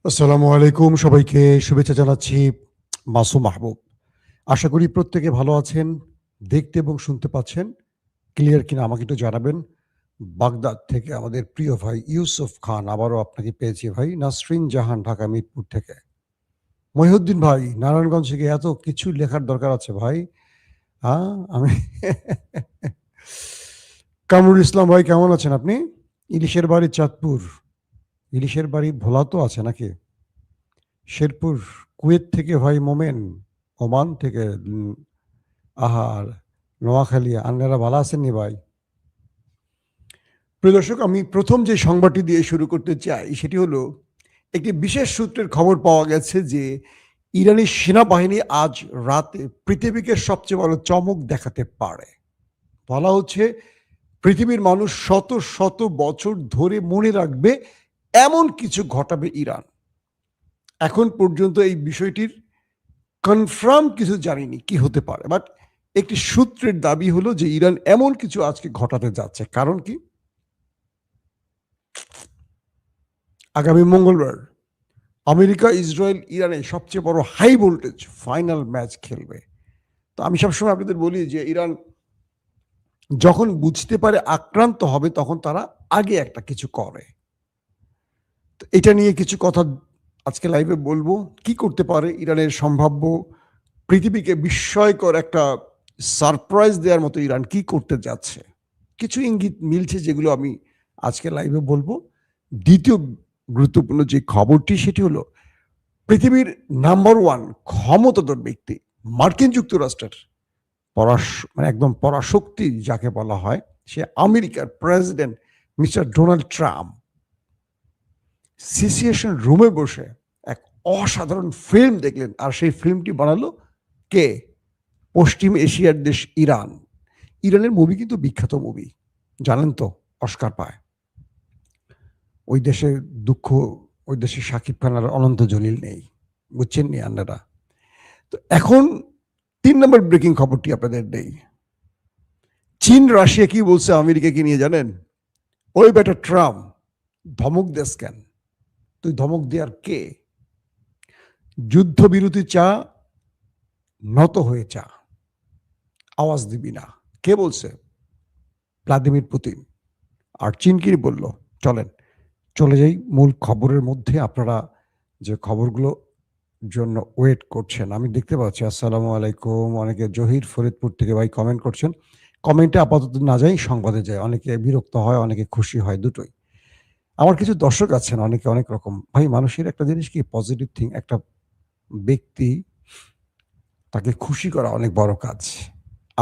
আসসালামু আলাইকুম, সবাইকে শুভেচ্ছা জানাচ্ছি। মাসুম মাহবুব। আশা করি প্রত্যেকে ভালো আছেন। দেখতে এবং শুনতে পাচ্ছেন। ক্লিয়ার কিনা আমাকে একটু জানাবেন। বাগদাদ থেকে আমাদের প্রিয় ভাই ইউসুফ খান, আবারও আপনাকে পেয়েছি ভাই। নাসরিন জাহান, ঢাকা মিরপুর থেকে। মহিউদ্দিন ভাই, নারায়ণগঞ্জ থেকে। এত কিছু লেখার দরকার আছে ভাই। আমি কামরুল ইসলাম ভাই, কেমন আছেন আপনি? ইলিশের বাড়ি চাঁদপুর। ইলিশের বাড়ি ভোলা তো আছে নাকি? শেরপুর, কুয়েত থেকে ভাই মোমেন, ওমান থেকে আহার, নোয়াখালী। আন্নারা ভালো আছেননি ভাই? প্রিয় দর্শক, আমি প্রথম যে সংবাদটি দিয়ে শুরু করতে চাই সেটি হলো, একটি বিশেষ সূত্রের খবর পাওয়া গেছে যে ইরানি সেনাবাহিনী আজ রাতে পৃথিবীকে সবচেয়ে বড় চমক দেখাতে পারে। বলা হচ্ছে পৃথিবীর মানুষ শত শত বছর ধরে মনে রাখবে এমন কিছু ঘটাবে ইরান। এখন পর্যন্ত এই বিষয়টির কনফার্ম কিছু জানিনি কি হতে পারে, বাট একটি সূত্রের দাবি হলো যে ইরান এমন কিছু আজকে ঘটাতে যাচ্ছে। কারণ কি? আগামী মঙ্গলবার আমেরিকা, ইসরায়েল, ইরানে সবচেয়ে বড় হাই ভোল্টেজ ফাইনাল ম্যাচ খেলবে। তো আমি সবসময় আপনাদের বলি যে ইরান যখন বুঝতে পারে আক্রান্ত হবে, তখন তারা আগে একটা কিছু করে। তো এটা নিয়ে কিছু কথা আজকে লাইভে বলবো। কি করতে পারে ইরানের সম্ভাব্য পৃথিবীকে বিস্ময়কর একটা সারপ্রাইজ দেওয়ার মতো ইরান কি করতে যাচ্ছে, কিছু ইঙ্গিত মিলছে যেগুলো আমি আজকে লাইভে বলবো। দ্বিতীয় গুরুত্বপূর্ণ যে খবরটি সেটি হলো, পৃথিবীর নাম্বার ওয়ান ক্ষমতাধর ব্যক্তি মার্কিন যুক্তরাষ্ট্রের মানে একদম পরাশক্তি যাকে বলা হয়, সে আমেরিকার president mister Donald Trump situation রুমে বসে এক অসাধারণ ফিল্ম দেখলেন। আর সেই ফিল্মটি বানালো কে? পশ্চিম এশিয়ার দেশ ইরান। ইরানের মুভি কিন্তু বিখ্যাত মুভি, জানেন তো, অস্কার পায়। ওই দেশে দুঃখ, ওই দেশে শাকিব খান আর অনন্ত জলিল নেই, বুঝছেন নি আপনারা? তো এখন 3 নম্বর ব্রেকিং খবরটি আপনাদের নেই। চীন রাশিয়া কি বলছে আমেরিকাকে নিয়ে, জানেন? ওই বেটা ট্রাম্প, ধমক দেশ কেন? তুই ধমক দেওয়ার কে? যুদ্ধবিরতি চা, নত হয়ে চা, আওয়াজ দিবি না। কে বলছে? Vladimir Putin. আর চীন কি বলল? চলেন চলে যাই মূল খবরের মধ্যে। আপনারা যে খবরগুলো জন্য ওয়েট করছেন আমি দেখতে পাচ্ছি। আসসালামু আলাইকুম। অনেকে জহির ফরিদপুর থেকে ভাই কমেন্ট করছেন। কমেন্টে আপাতত না যাই, সংবাদে যায়। অনেকে বিরক্ত হয়, অনেকে খুশি হয়, দুটোই। আমার কিছু দর্শক আছেন, অনেকে অনেক রকম। ভাই, মানুষের একটা জিনিস কি, পজিটিভ থিং। একটা ব্যক্তি, তাকে খুশি করা অনেক বড় কাজ।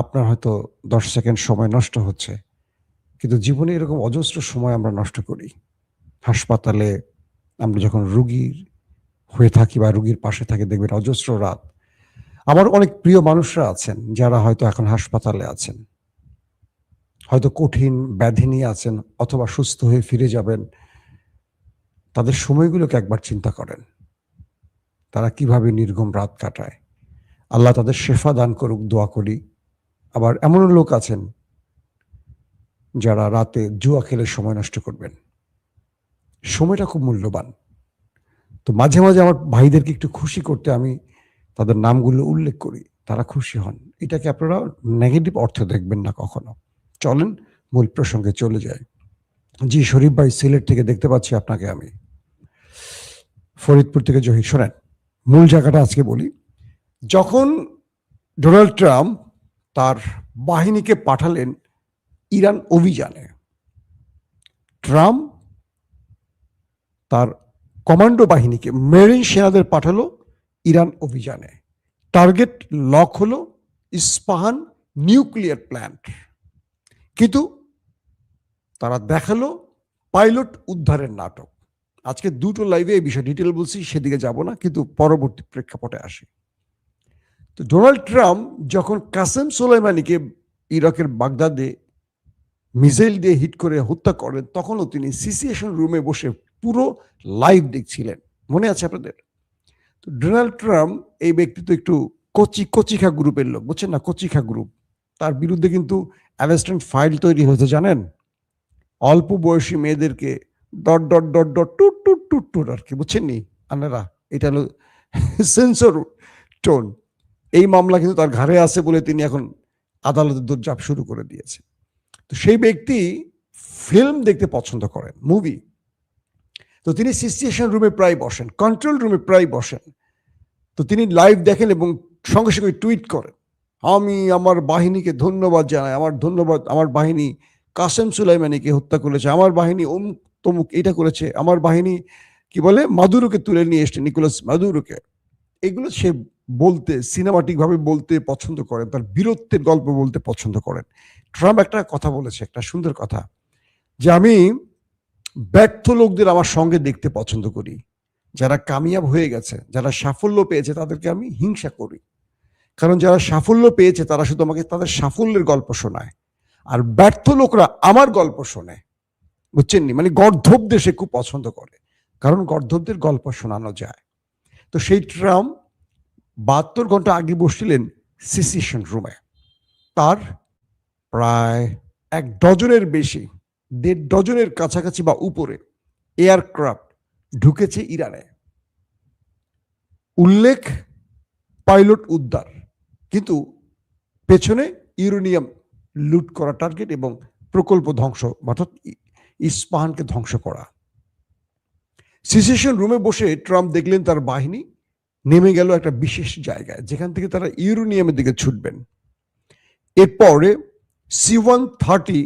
আপনার হয়তো 10 সেকেন্ড সময় নষ্ট হচ্ছে, কিন্তু জীবনে এরকম অজস্র সময় আমরা নষ্ট করি। হাসপাতালে আমরা যখন রুগীর হয়ে থাকি বা রুগীর পাশে থাকি, দেখবেন অজস্র রাত। আমার অনেক প্রিয় মানুষরা আছেন যারা হয়তো এখন হাসপাতালে আছেন, হয়তো কঠিন ব্যাধি নিয়ে আছেন, অথবা সুস্থ হয়ে ফিরে যাবেন। তাদের সময়গুলোকে একবার চিন্তা করেন, তারা কিভাবে নির্ঘুম রাত কাটায়। আল্লাহ তাদের শেফা দান করুক, দোয়া করি। আবার এমনও লোক আছেন যারা রাতে জুয়া খেলে সময় নষ্ট করবেন। সময়টা খুব মূল্যবান। তো মাঝে মাঝে আমার ভাইদেরকে একটু খুশি করতে আমি তাদের নামগুলো উল্লেখ করি, তারা খুশি হন। এটাকে আপনারা নেগেটিভ অর্থে দেখবেন না কখনো। চলেন মূল প্রসঙ্গে চলে যায়। জি শরীফ ভাই, সিলেট থেকে দেখতে পাচ্ছি আপনাকে আমি। ফরিদপুর থেকে জহির। শোনেন, মূল জায়গাটা আজকে বলি। যখন ডোনাল্ড ট্রাম্প তার বাহিনীকে পাঠালেন ইরান অভিযানে, ট্রাম্প তার কমান্ডো বাহিনীকে, মেরিন সেনাদের পাঠালো ইরান অভিযানে। টার্গেট লক হলো ইস্পাহান নিউক্লিয়ার প্ল্যান্ট। কিন্তু তারা দেখালো পাইলট উদ্ধারের নাটক। আজকে দুটো লাইভে এই বিষয়ে ডিটেল বলছি, সেদিকে যাব না, কিন্তু পরবর্তী প্রেক্ষাপটে আসি। তো ডোনাল্ড ট্রাম্প যখন কাসেম সোলাইমানিকে ইরাকের বাগদাদে মিসাইল দিয়ে হিট করে হত্যা করেন, তখনও তিনি সিচুয়েশন রুমে বসে পুরো লাইভ দেখছিলেন। মনে আছে আপনাদের? তো ডোনাল্ড ট্রাম্প এই ব্যক্তি তো একটু কচিখা গ্রুপের লোক, বুঝছেন না? কচিখা গ্রুপ। তার বিরুদ্ধে কিন্তু অ্যারেস্টমেন্ট ফাইল তৈরি হয়েছে, জানেন? অল্প বয়সী মেয়েদেরকে ডট ডট ডট ডট টুট টুট টুট টুট আর কি, বুঝছেন নি? আনারা, এটা হলো সেন্সর টোন। এই মামলা কিন্তু তার ঘাড়ে আছে বলে তিনি এখন আদালতের দৌড়ঝাঁপ শুরু করে দিয়েছে। তো সেই ব্যক্তি ফিল্ম দেখতে পছন্দ করেন, মুভি। তো তিনি সিচুয়েশন রুমে প্রায় বসেন, কন্ট্রোল রুমে প্রায় বসেন। তো তিনি লাইভ দেখেন এবং সঙ্গে সঙ্গে টুইট করেন, আমি আমার বাহিনীকে ধন্যবাদ জানাই, আমার বাহিনী কাসেম সুলাইমানিকে হত্যা করেছে, আমার বাহিনী অমুক তমুক এটা করেছে, আমার বাহিনী কি বলে মাদুরোকে তুলে নিয়ে এসছে, নিকোলাস মাদুরোকে। এগুলো সে বলতে, সিনেমাটিক ভাবে বলতে পছন্দ করেন, তার বীরত্বের গল্প বলতে পছন্দ করেন। ট্রাম্প একটা কথা বলেছে, একটা সুন্দর কথা, যে আমি ব্যর্থ লোকদের আমার সঙ্গে দেখতে পছন্দ করি, যারা কামিয়াব হয়ে গেছে, যারা সাফল্য পেয়েছে তাদেরকে আমি হিংসা করি, কারণ যারা সাফল্য পেয়েছে তারা শুধু আমাকে তাদের সাফল্যের গল্প শোনায়, আর ব্যর্থ লোকরা আমার গল্প শোনে। বুঝছেন নি? মানে গর্ধবদের সে খুব পছন্দ করে, কারণ গর্ধবদের গল্প শোনানো যায়। তো সেই ট্রাম্প 72 ঘন্টা আগে বসছিলেন সিসিশন রুমে। তার প্রায় 1 ডজনের বেশি, 1.5 ডজনের কাছাকাছি বা উপরে এয়ারক্রাফট ঢুকেছে ইরানে। উল্লেখ পাইলট উদ্ধার, কিন্তু পেছনে ইউরেনিয়াম লুট করা টার্গেট এবং প্রকল্প ধ্বংস, অর্থাৎ ইস্পাহানকে ধ্বংস করা। সিচুয়েশন রুমে বসে ট্রাম্প দেখলেন তার বাহিনী নেমে গেল একটা বিশেষ জায়গায়, যেখান থেকে তারা ইউরেনিয়ামের দিকে ছুটবেন। এরপরে C-130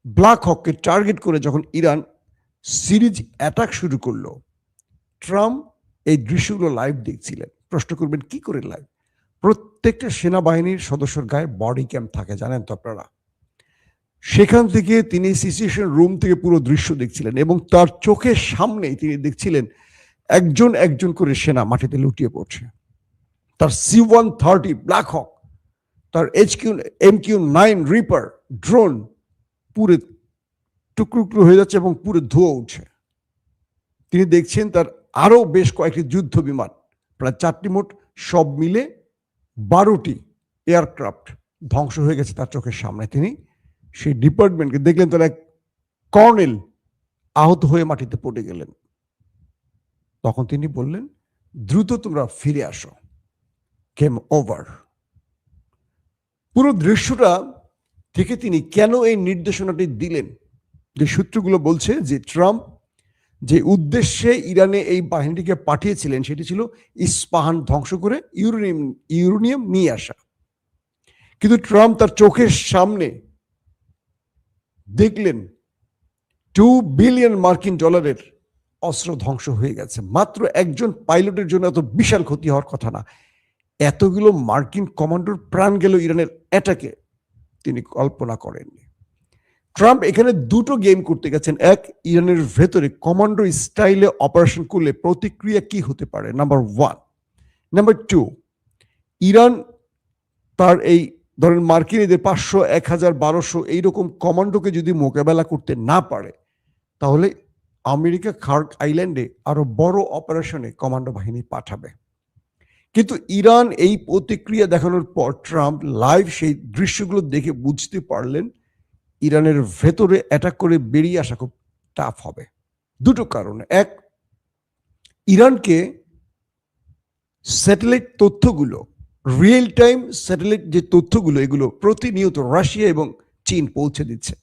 ব্ল্যাক হককে টার্গেট করে যখন ইরান সিরিজ অ্যাটাক শুরু করলো, ট্রাম্প এই দৃশ্যগুলো লাইভ দেখছিলেন। প্রশ্ন করবেন কি করে লাইভ? প্রত্যেকটা সেনাবাহিনীর সদস্যর গায়ে বডি ক্যাম থাকে, জানেন তো আপনারা। সেখান থেকে তিনি সিচুয়েশন রুম থেকে পুরো দৃশ্য দেখছিলেন এবং তার চোখের সামনেই তিনি দেখছিলেন একজন একজন করে সেনা মাটিতে লুটিয়ে পড়ছে। তার C-130 ব্ল্যাক হক, তার MQ-9 রিপার ড্রোন পুরো টুকরো হয়ে যাচ্ছে এবং পুরো ধোঁয়া উঠছে। তিনি দেখছেন তার আরো বেশ কয়েকটি যুদ্ধ বিমান, প্রায় 4টি মোট, সব মিলে 12টি এয়ারক্রাফট ধ্বংস হয়ে গেছে তার চোখের সামনে। তিনি সেই ডিপার্টমেন্টকে দেখলেন, তার এক কর্নেল আহত হয়ে মাটিতে পড়ে গেলেন। তখন তিনি বললেন, দ্রুত তোমরা ফিরে আসো, গেম ওভার। পুরো দৃশ্যটা থেকে তিনি কেন এই নির্দেশনাটি দিলেন, যে সূত্রগুলো বলছে যে ট্রাম্প যে উদ্দেশ্যে ইরানে এই বাহিনীটিকে পাঠিয়েছিলেন সেটি ছিল ইস্পাহান ধ্বংস করে ইউরেনিয়াম নিয়ে আসা। কিন্তু ট্রাম্প তার চোখের সামনে দেখলেন 2 বিলিয়ন মার্কিন ডলারের অস্ত্র ধ্বংস হয়ে গেছে। মাত্র একজন পাইলটের জন্য এত বিশাল ক্ষতি হওয়ার কথা না, এতগুলো মার্কিন কমান্ডোর প্রাণ গেল ইরানের অ্যাটাকে, তিনি কল্পনা করেননি। ট্রাম্প এখানে দুটো গেম করতে গেছেন। এক, ইরানের ভেতরে কমান্ডো স্টাইলে অপারেশন করলে প্রতিক্রিয়া কি হতে পারে, নাম্বার 1। নাম্বার 2, ইরান তার এই ধরেন মার্কিনীদের 500, 1000, 1200 এইরকম কমান্ডোকে যদি মোকাবেলা করতে না পারে, তাহলে আমেরিকা খার্ক আইল্যান্ডে আরো বড় অপারেশনে কমান্ডো বাহিনী পাঠাবে। কিন্তু ইরান এই প্রতিক্রিয়া দেখানোর পর ট্রাম্প লাইভ সেই দৃশ্যগুলো দেখে বুঝতে পারলেন ইরানের ভেতরে অ্যাটাক করে বেরিয়ে আসা খুব টাফ হবে। দুটো কারণে। এক, ইরানকে স্যাটেলাইট তথ্যগুলো, রিয়েল টাইম স্যাটেলাইট যে তথ্যগুলো, এগুলো প্রতিনিয়ত রাশিয়া এবং চীন পৌঁছে দিচ্ছে।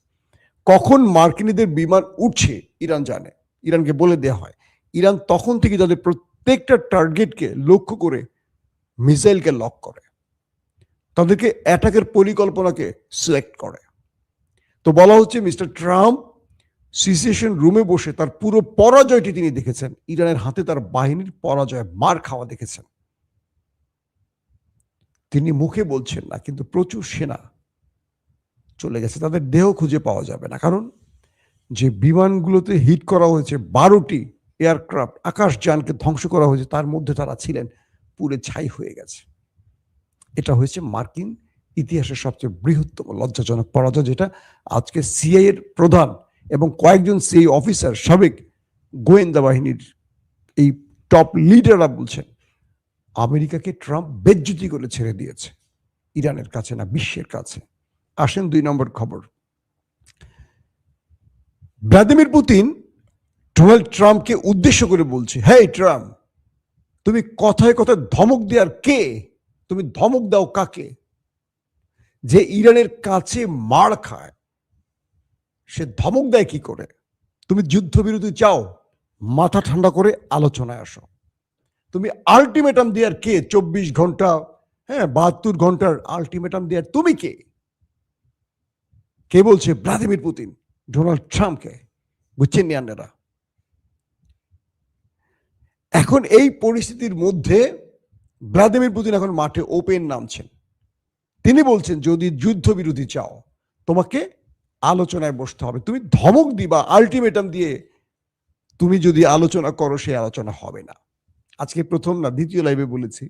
কখন মার্কিনীদের বিমান উঠছে ইরান জানে, ইরানকে বলে দেওয়া হয়। ইরান তখন থেকে তাদের প্রত্যেকটা টার্গেটকে লক্ষ্য করে মিসাইলকে লক করে, তাদেরকে অ্যাটাকের পরিকল্পনাকে সিলেক্ট করে। তো বলা হচ্ছে মিস্টার ট্রাম্প সিচুয়েশন রুমে বসে তার পুরো পরাজয়টি তিনি দেখেছেন, ইরানের হাতে তার বাহিনীর পরাজয়, মার খাওয়া দেখেছেন। তিনি মুখে বলছেন না, কিন্তু প্রচুর সেনা চলে গেছে, তাদের দেহ খুঁজে পাওয়া যাবে না। কারণ যে বিমানগুলোতে হিট করা হয়েছে, 12টি এয়ারক্রাফট, আকাশযানকে ধ্বংস করা হয়েছে, তার মধ্যে তারা ছিলেন, পুরে ছাই হয়ে গেছে। এটা হয়েছে মার্কিন ইতিহাসের সবচেয়ে বৃহত্তম লজ্জাজনক পরাজয়, যেটা আজকে সিআইএ এর প্রধান এবং কয়েকজন সিআইএ অফিসার, সাবেক গোয়েন্দা বাহিনীর এই টপ লিডাররা বলছেন আমেরিকাকে ট্রাম্প বেজ্জতি করে ছেড়ে দিয়েছে, ইরানের কাছে না, বিশ্বের কাছে। আসেন 2 নম্বর খবর। ভ্লাদিমির পুতিন ডোনাল্ড ট্রাম্পকে উদ্দেশ্য করে বলছে, হেই ট্রাম্প, তুমি কথায় কথায় ধমক দেওয়ার কে? তুমি ধমক দাও কাকে? যে ইরানের কাছে মার খায় সে ধমক দেয় কি করে? তুমি যুদ্ধবিরতি চাও, মাথা ঠান্ডা করে আলোচনায় আসো। তুমি আলটিমেটাম দেওয়ার কে? 24 ঘন্টা, 72 ঘন্টার আলটিমেটাম দেওয়ার তুমি কে? কে বলছে? ভ্লাদিমির পুতিন, ডোনাল্ড ট্রাম্পকে। বুঝছেন নিয়ান্নেরা? এখন এই পরিস্থিতির মধ্যে ভ্লাদিমির পুতিন এখন মাঠে ওপেন নামছেন। তিনি বলছেন যদি যুদ্ধবিরতি চাও তোমাকে আলোচনায় বসতে হবে। তুমি ধমক দিবা, আলটিমেটাম দিয়ে তুমি যদি আলোচনা করো, সেই আলোচনা হবে না। আজকে প্রথম না, দ্বিতীয় লাইভে বলেছি,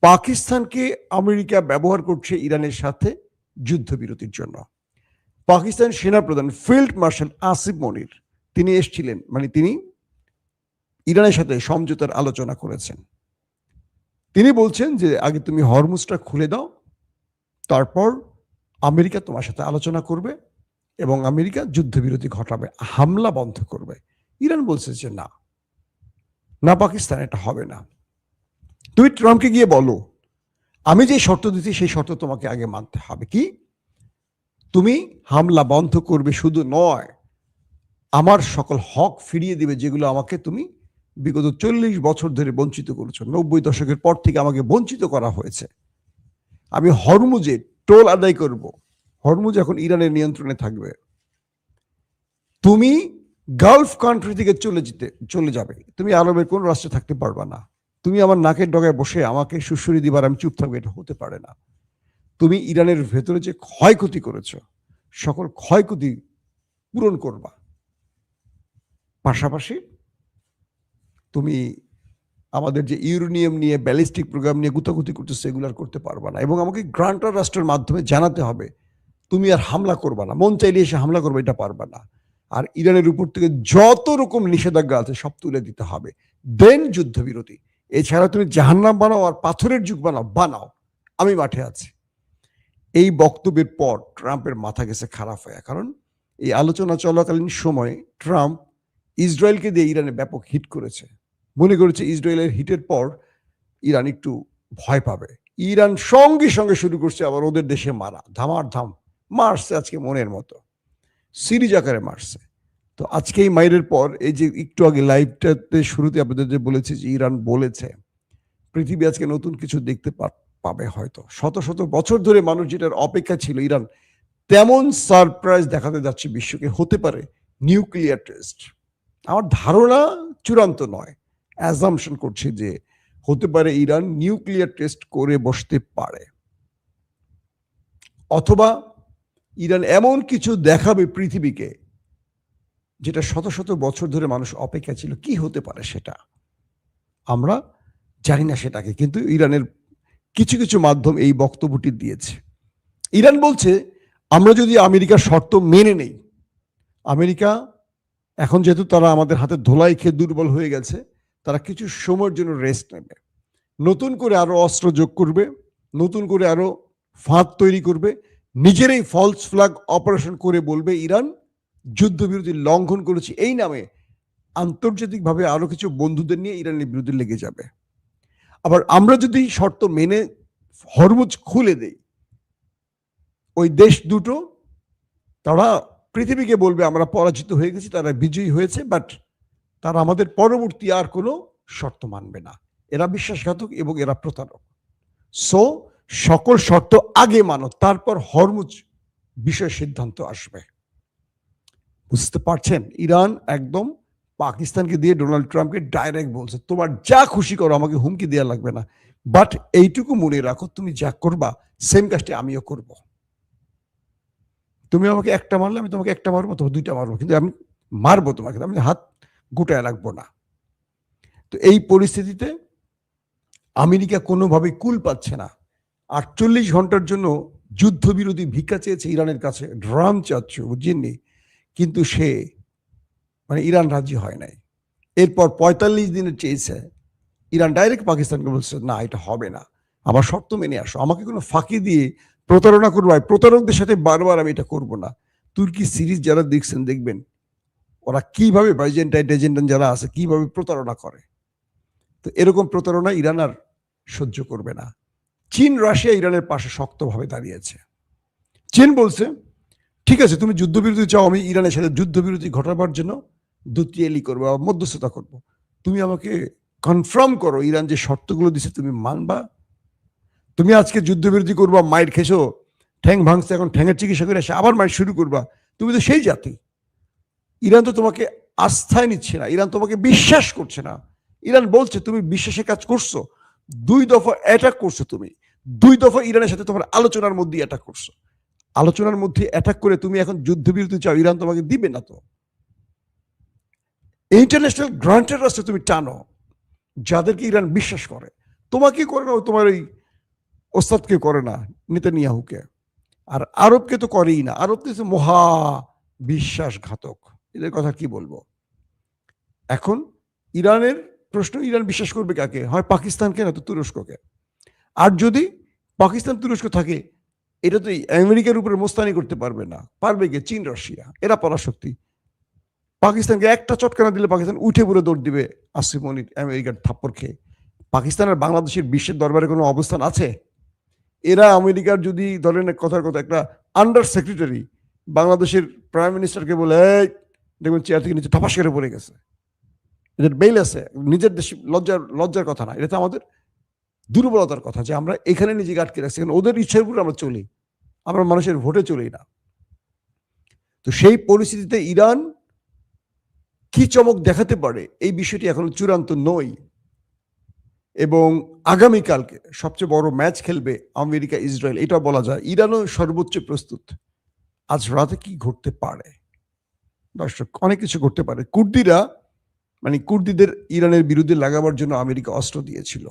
পাকিস্তানকে আমেরিকা ব্যবহার করছে ইরানের সাথে যুদ্ধবিরতির জন্য। পাকিস্তান সেনাপ্রধান ফিল্ড মার্শাল আসিফ মনির তিনি এসেছিলেন, মানে তিনি ইরানের সাথে সমঝোতার আলোচনা করেছেন। তিনি বলছেন যে আগে তুমি হরমুজটা খুলে দাও, তারপর আমেরিকা তোমার সাথে আলোচনা করবে এবং আমেরিকা যুদ্ধবিরতি ঘটাবে, হামলা বন্ধ করবে। ইরান বলছে যে না না, পাকিস্তান এটা হবে না। তুমি ট্রাম্পকে গিয়ে বলো আমি যে শর্ত দিচ্ছি সেই শর্ত তোমাকে আগে মানতে হবে। কি? তুমি হামলা বন্ধ করবে, শুধু নয় আমার সকল হক ফিরিয়ে দিবে যেগুলো আমাকে তুমি বিগত 40 বছর ধরে বঞ্চিত করেছো। 90 দশকের পর থেকে আমাকে বঞ্চিত করা হয়েছে। আমি হরমুজে টোল আদায় করব। হরমুজ এখন ইরানের নিয়ন্ত্রণে থাকবে। তুমি গালফ কান্ট্রি থেকে চলে যাবে, তুমি আরবের কোন রাষ্ট্রে থাকতে পারবা না। তুমি আমার নাকের ডগায় বসে আমাকে সুশ্রী দিবার আমি চুপ থাকবো, এটা হতে পারে না। তুমি ইরানের ভেতরে যে ক্ষয়ক্ষতি করেছো সকল ক্ষয়ক্ষতি পূরণ করবা। পাশাপাশি তুমি আমাদের যে ইউরেনিয়াম নিয়ে, ব্যালিস্টিক প্রোগ্রাম নিয়ে গুতাগুতি করতেছে, এগুলো আর করতে পারবা না। এবং আমাকে গ্রান্টার রাষ্ট্রের মাধ্যমে জানাতে হবে তুমি আর হামলা করবা না, মন চাইলে এসে হামলা করবে, এটা পারবা না। আর ইরানের উপর থেকে যত রকম নিষেধাজ্ঞা আছে সব তুলে দিতে হবে, দেন যুদ্ধবিরতি। এছাড়া তুমি জাহান্নাম বানাও আর পাথরের যুগ বানাও, আমি মাঠে আছি। এই বক্তব্যের পর ট্রাম্পের মাথা গেছে খারাপ হয়ে, কারণ এই আলোচনা চলাকালীন সময়ে ট্রাম্প ইসরায়েলকে দিয়ে ইরানে ব্যাপক হিট করেছে। মনে করেছে ইসরায়েলের হিটের পর ইরান একটু ভয় পাবে। ইরান সঙ্গে সঙ্গে শুরু করছে আবার ওদের দেশে মারা, ধামার মারছে আজকে মনের মতো, সিরিজ আকারে মারছে। তো আজকে এই মাইরের পর, এই যে একটু আগে লাইভটাতে শুরুতে আপনাদের যে বলেছি যে ইরান বলেছে পৃথিবী আজকে নতুন কিছু দেখতে পাবে। হয়তো শত শত বছর ধরে মানুষ যেটার অপেক্ষা ছিল, ইরান তেমন সারপ্রাইজ দেখাতে যাচ্ছে বিশ্বকে। হতে পারে নিউক্লিয়ার টেস্ট। আমার ধারণা চূড়ান্ত নয়, অ্যাজাম্পশন করছি যে হতে পারে ইরান নিউক্লিয়ার টেস্ট করে বসতে পারে, অথবা ইরান এমন কিছু দেখাবে পৃথিবীকে যেটা শত শত বছর ধরে মানুষ অপেক্ষা ছিল। কি হতে পারে সেটা আমরা জানি না সেটাকে, কিন্তু ইরানের কিছু কিছু মাধ্যম এই বক্তব্যটি দিয়েছে। ইরান বলছে আমরা যদি আমেরিকার শর্ত মেনে নেই, আমেরিকা এখন যেহেতু তারা আমাদের হাতে ধোলাই খেয়ে দুর্বল হয়ে গেছে, তারা কিছু সময়ের জন্য রেস্ট নেবে, নতুন করে আরো অস্ত্র যোগ করবে, নতুন করে আরো ফাঁদ তৈরি করবে, নিজেরাই ফলস ফ্ল্যাগ অপারেশন করে বলবে ইরান যুদ্ধবিরতি লঙ্ঘন করেছে, এই নামে আন্তর্জাতিকভাবে আরো কিছু বন্ধুদের নিয়ে ইরানের বিরুদ্ধে লেগে যাবে। আবার আমরা যদি শর্ত মেনে হরমুজ খুলে দেই, ওই দেশ দুটো তারা পৃথিবীকে বলবে আমরা পরাজিত হয়ে গেছি, তারা বিজয়ী হয়েছে, বাট তারা আমাদের পরবর্তী আর কোনো শর্ত মানবে না। এরা বিশ্বাসঘাতক এবং এরা প্রতারক। সো সকল শর্ত আগে মানো, তারপর হরমুজ বিষয় সিদ্ধান্ত আসবে। বুঝতে পারছেন? ইরান একদম পাকিস্তানকে দিয়ে ডোনাল্ড ট্রাম্পকে ডাইরেক্ট বলছে তোমার যা খুশি করো, আমাকে হুমকি দেওয়া লাগবে না, বাট এইটুকু মনে রাখো তুমি যা করবা সেম কাজটি আমিও করব। তুমি আমাকে একটা মারলে আমি তোমাকে একটা মারবো, তোমাকে দুইটা মারবো, কিন্তু আমি মারবো তোমাকে, আমি হাত গোটায় রাখবো না। তো এই পরিস্থিতিতে আমেরিকা কোনোভাবেই কুল পাচ্ছে না। 48 ঘন্টার জন্য যুদ্ধবিরতি ভিক্ষা চেয়েছে ইরানের কাছে, ড্রাম চাচ্ছে, বুঝিনি, কিন্তু সে মানে ইরান রাজি হয় নাই। এরপর 45 দিনের চেয়েছে, ইরান ডাইরেক্ট পাকিস্তানকে বলছে না এটা হবে না, আমার শর্ত মেনে আসো, আমাকে কোনো ফাঁকি দিয়ে প্রতারণা করবো, প্রতারকদের সাথে বারবার আমি এটা করবো না। তুর্কি সিরিজ যারা দেখছেন দেখবেন ওরা কিভাবে বাইজেন্টাইন যারা আছে কিভাবে প্রতারণা করে। তো এরকম প্রতারণা ইরান আর সহ্য করবে না। চীন রাশিয়া ইরানের পাশে শক্তভাবে দাঁড়িয়েছে। চীন বলছে, ঠিক আছে, তুমি যুদ্ধবিরতি চাও, আমি ইরানের সাথে যুদ্ধবিরতি ঘটাবার জন্য দুতিয়ালি করবো, মধ্যস্থতা করব। তুমি আমাকে কনফার্ম করো ইরান যে শর্তগুলো দিছে তুমি মানবা। তুমি আজকে যুদ্ধবিরতি করবা, মায়ের খেছো, ঠ্যাং ভাঙছে, এখন ঠ্যাঙের চিকিৎসা করে এসে আবার মায়ের শুরু করবা। তুমি তো সেই জাতি। ইরান তো তোমাকে আস্থায় নিচ্ছে না, ইরান তোমাকে বিশ্বাস করছে না। ইরান বলছে তুমি বিশ্বাসে কাজ করছো, 2 দফা অ্যাটাক করছো, তুমি 2 দফা ইরানের সাথে তোমার আলোচনার মধ্যে অ্যাটাক করছো। আলোচনার মধ্যে অ্যাটাক করে তুমি এখন যুদ্ধবিরতি চাও, ইরান তোমাকে দিবে না। তো ইন্টারন্যাশনাল গ্রান্টের রাস্তায় তুমি টানো যাদেরকে ইরান বিশ্বাস করে। তোমাকে করে না, তোমার ওই ওস্তাদকে করে না, নেতানিয়াহুকে। আর আরবকে তো করেই না, আরব তো মহা বিশ্বাসঘাতক। এদের কথা কি বলবো। এখন ইরানের প্রশ্ন, ইরান বিশ্বাস করবে কাকে? হয় পাকিস্তানকে, না তো তুরস্ককে। আর যদি পাকিস্তান তুরস্ক থাকে, এটা তো আমেরিকার উপরে মোস্তানি করতে পারবে না। পারবে কে? চীন রাশিয়া, এরা পরাশক্তি। পাকিস্তানকে একটা চটকানা দিলে পাকিস্তান উঠে পড়ে দৌড় দিবে আসিফ মনির আমেরিকার থাপ্পড় খেয়ে। পাকিস্তানের বাংলাদেশের বিশ্বের দরবারে কোনো অবস্থান আছে? এরা আমেরিকার যদি ধরেন কথার কথা একটা আন্ডার সেক্রেটারি বাংলাদেশের প্রাইম মিনিস্টারকে বলে, দেখবেন চেয়ার থেকে নিচে ঠপাস করে পড়ে গেছে। এদের বেল আছে, নিজের দেশ লজ্জার কথা না, এটা তো আমাদের দুর্বলতার কথা যে আমরা এখানে নিজেকে আটকে রাখছি। ওদের ইচ্ছার উপর আমরা চলি, আমরা মানুষের ভোটে চলি না। তো সেই পরিস্থিতিতে ইরান কি চমক দেখাতে পারে এই বিষয়টি এখন চূড়ান্ত নয়। এবং আগামীকালকে সবচেয়ে বড় ম্যাচ খেলবে আমেরিকা ইসরায়েল, এটা বলা যায়। ইরানও সর্বোচ্চ প্রস্তুত। আজ রাতে কি ঘটতে পারে দর্শক? অনেক কিছু ঘটতে পারে। কুর্দিরা, মানে কুর্দিদের ইরানের বিরুদ্ধে লাগাবার জন্য আমেরিকা অস্ত্র দিয়েছিল।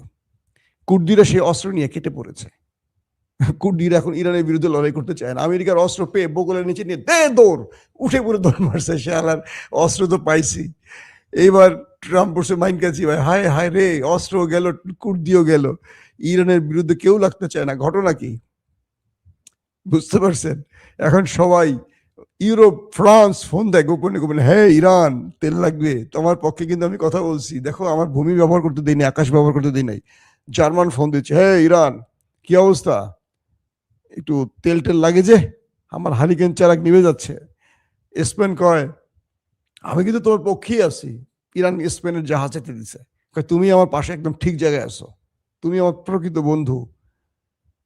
কুর্দিরা সেই অস্ত্র নিয়ে কেটে পড়েছে। কুর্দিরা এখন ইরানের বিরুদ্ধে লড়াই করতে চায় না। আমেরিকার অস্ত্র পেয়ে বগলের নিচে নিয়ে দৌড়, উঠে পড়ে দৌড় মারছে। সে আলার অস্ত্র তো পাইছি। এইবার ট্রাম্প বসে মাইন কাছি, ভাই হায় হায় রে, অস্ত্র গেল, কুর্দিও গেল, ইরানের বিরুদ্ধে কেউ লাগতে চায় না। ঘটনা কি বুঝতে পারছেন? এখন সবাই ইউরোপ, ফ্রান্স ফোন দেয় গোপনে গোপনে, হ্যাঁ ইরান তেল লাগবে, তোমার পক্ষে কিন্তু আমি কথা বলছি, দেখো আমার ভূমি ব্যবহার করতে দিই নাই, আকাশ ব্যবহার করতে দিই নাই। জার্মান ফোন দিচ্ছে, হ্যাঁ ইরান কি অবস্থা, একটু তেল টেল লাগে যে, আমার হারিকেন চারাক নিভে যাচ্ছে। স্পেন কয়, আমি কিন্তু তোমার পক্ষেই আছি। ইরান স্পেনের জাহাজ যেতে দিছে, তুমি আমার পাশে একদম ঠিক জায়গায় আছো, তুমি আমার প্রকৃত বন্ধু।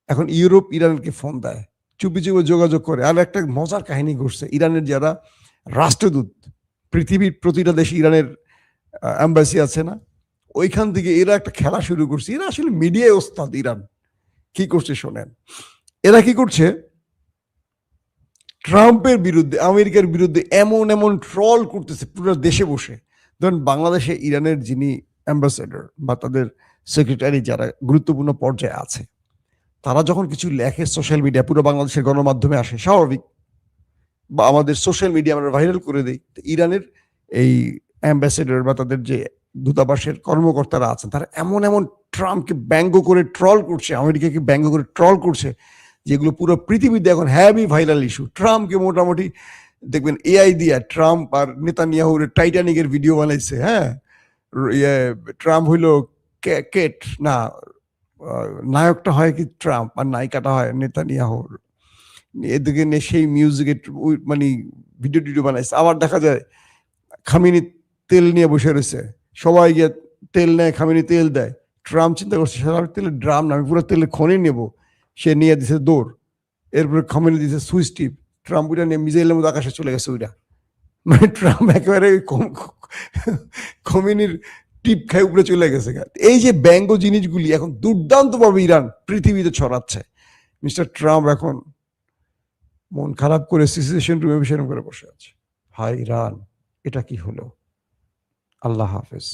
এখন ইউরোপ ইরানকে ফোন দেয়, চুপি চুপি যোগাযোগ করে। আর একটা মজার কাহিনী ঘটছে, ইরানের যারা রাষ্ট্রদূত, পৃথিবীর প্রতিটা দেশে ইরানের এম্বাসি আছে না, ওইখান থেকে এরা একটা খেলা শুরু করছে। এরা আসলে মিডিয়ায় ওস্তাদ। ইরান কি করছে শোনেন। এরা কি করছে, ট্রাম্পের বিরুদ্ধে, আমেরিকার বিরুদ্ধে এমন এমন ট্রল করতেছে পুরো দেশে বসে। ধরেন বাংলাদেশে ইরানের যিনি অ্যাম্বাসেডর বা তাদের সেক্রেটারি যারা গুরুত্বপূর্ণ পর্যায়ে আছে, তারা যখন কিছু লেখে সোশ্যাল মিডিয়া, পুরো বাংলাদেশের গণমাধ্যমে আসে, স্বাভাবিক, বা আমাদের সোশ্যাল মিডিয়া আমরা ভাইরাল করে দিই। ইরানের এই অ্যাম্বাসেডর বা তাদের যে দূতাবাসের কর্মকর্তারা আছেন, তারা এমন এমন ট্রাম্পকে ব্যঙ্গ করে ট্রল করছে, আমেরিকাকে ব্যঙ্গ করে ট্রল করছে, যেগুলো পুরো পৃথিবীতে এখন হ্যাভি ভাইরাল ইস্যু। ট্রাম্পকে মোটামুটি দেখবেন এআই দিয়া ট্রাম্প আর নেতানিয়াহুর টাইটানিকের ভিডিও বানাইছে। হ্যাঁ, ট্রাম্প হইলো কেট না, নায়কটা হয় কি ট্রাম্প আর নায়িকাটা হয় নেতানিয়াহুর। এদিকে সেই মিউজিকের মানে ভিডিও টিডিও বানাইছে। আবার দেখা যায় খামিনি তেল নিয়ে বসে রয়েছে, সবাই গিয়ে তেল নেয়, খামিনি তেল দেয়। ট্রাম্প চিন্তা করছে, সারা তেলের ড্রাম না, আমি পুরো তেলের খনি নেবো। সে নিয়ে দিছে দৌড়, এরপরে খামিনি দিছে সুইচ টিপ, ট্রাম্প ওইটা নিয়ে মিজাইলের মতো আকাশে চলে গেছে ওইটা। মানে ট্রাম্প একেবারে খমিনির টিপ খাই উপরে চলে গেছে। এই যে ব্যঙ্গ জিনিসগুলি এখন দুর্দান্তভাবে ইরান পৃথিবীতে ছড়াচ্ছে। মিস্টার ট্রাম্প এখন মন খারাপ করে সিচুয়েশন রুমে বিষয় করে বসে আছে। হাই ইরান, এটা কি হলো? আল্লাহ হাফেজ।